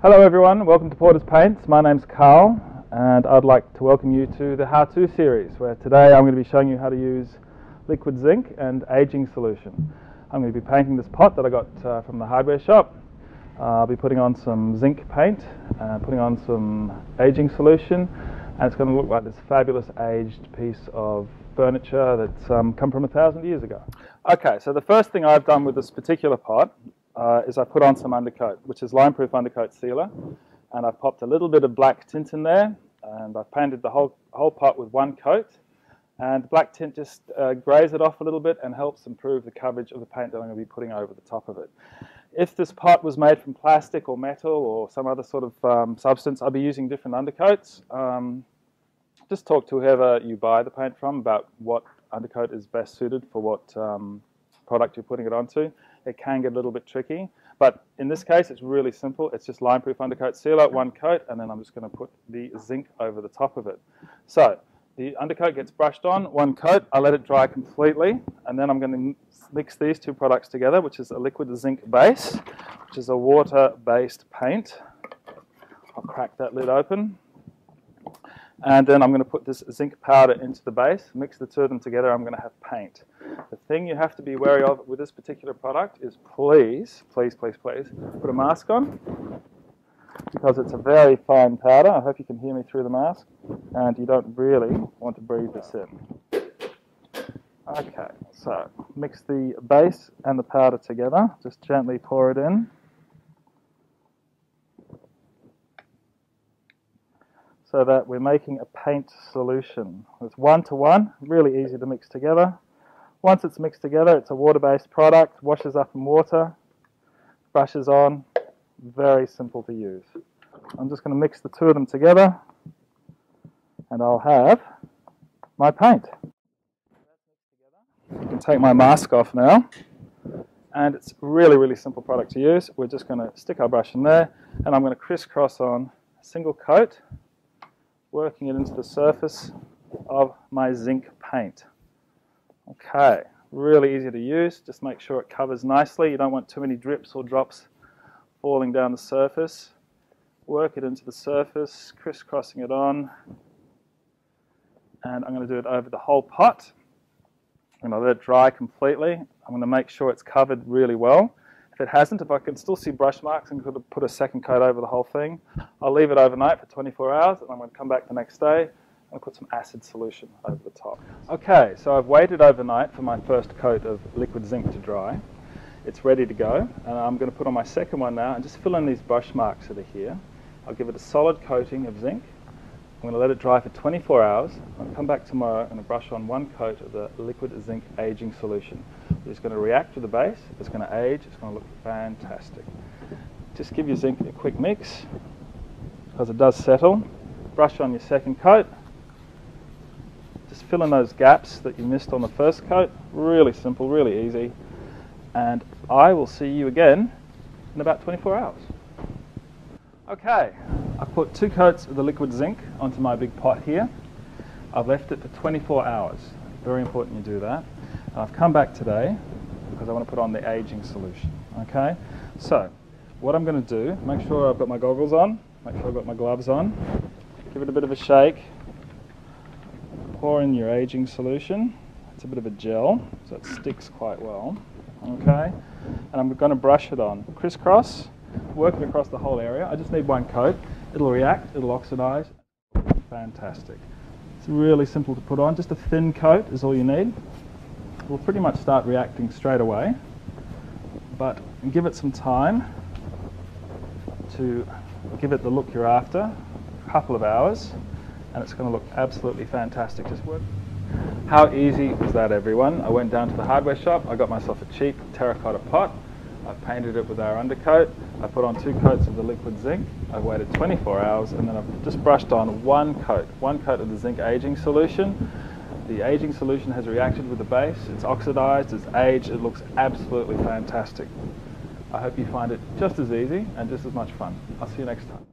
Hello everyone, welcome to Porter's Paints. My name's Carl and I'd like to welcome you to the how-to series where today I'm going to be showing you how to use liquid zinc and aging solution. I'm going to be painting this pot that I got from the hardware shop. I'll be putting on some zinc paint, putting on some aging solution, and it's going to look like this fabulous aged piece of furniture that's come from 1,000 years ago. Okay, so the first thing I've done with this particular pot is I put on some undercoat, which is lime-proof undercoat sealer, and I've popped a little bit of black tint in there, and I've painted the whole pot with one coat, and black tint just grays it off a little bit and helps improve the coverage of the paint that I'm going to be putting over the top of it. If this pot was made from plastic or metal or some other sort of substance, I'll be using different undercoats. Just talk to whoever you buy the paint from about what undercoat is best suited for what product you're putting it onto. It can get a little bit tricky, but in this case it's really simple. It's just lime-proof undercoat sealer, one coat, and then I'm just going to put the zinc over the top of it. So the undercoat gets brushed on, one coat, I let it dry completely, and then I'm going to mix these two products together, which is a liquid zinc base, which is a water-based paint. I'll crack that lid open. And then I'm going to put this zinc powder into the base, mix the two of them together, I'm going to have paint. The thing you have to be wary of with this particular product is please, please, please, please, put a mask on, because it's a very fine powder. I hope you can hear me through the mask, and you don't really want to breathe this in. Okay, so mix the base and the powder together, just gently pour it in. So that we're making a paint solution. It's 1-to-1, really easy to mix together. Once it's mixed together, it's a water-based product, washes up in water, brushes on, very simple to use. I'm just going to mix the two of them together, and I'll have my paint. I can take my mask off now, and it's a really, really simple product to use. We're just going to stick our brush in there, and I'm going to crisscross on a single coat, working it into the surface of my zinc paint. Okay, really easy to use. Just make sure it covers nicely. You don't want too many drips or drops falling down the surface. Work it into the surface, crisscrossing it on. And I'm going to do it over the whole pot. I'm going to let it dry completely. I'm going to make sure it's covered really well. If it hasn't, if I can still see brush marks, I'm going to put a second coat over the whole thing. I'll leave it overnight for 24 hours, and I'm going to come back the next day and put some acid solution over the top. Okay, so I've waited overnight for my first coat of liquid zinc to dry. It's ready to go, and I'm going to put on my second one now and just fill in these brush marks that are here. I'll give it a solid coating of zinc. I'm going to let it dry for 24 hours. I'm going to come back tomorrow and brush on one coat of the liquid zinc aging solution. It's going to react with the base, it's going to age, it's going to look fantastic. Just give your zinc a quick mix, because it does settle. Brush on your second coat. Just fill in those gaps that you missed on the first coat. Really simple, really easy. And I will see you again in about 24 hours. Okay, I've put 2 coats of the liquid zinc onto my big pot here. I've left it for 24 hours. Very important you do that. And I've come back today because I want to put on the aging solution. Okay, so what I'm going to do, make sure I've got my goggles on, make sure I've got my gloves on, give it a bit of a shake, pour in your aging solution. It's a bit of a gel, so it sticks quite well. Okay, and I'm going to brush it on, crisscross, working across the whole area. I just need one coat. It'll react, it'll oxidize. Fantastic. It's really simple to put on. Just a thin coat is all you need. It will pretty much start reacting straight away, but give it some time to give it the look you're after. A couple of hours, and it's going to look absolutely fantastic. Just work. How easy was that, everyone? I went down to the hardware shop. I got myself a cheap terracotta pot. I painted it with our undercoat. I put on 2 coats of the liquid zinc. I waited 24 hours, and then I've just brushed on one coat of the zinc aging solution. The aging solution has reacted with the base. It's oxidized, it's aged, it looks absolutely fantastic. I hope you find it just as easy and just as much fun. I'll see you next time.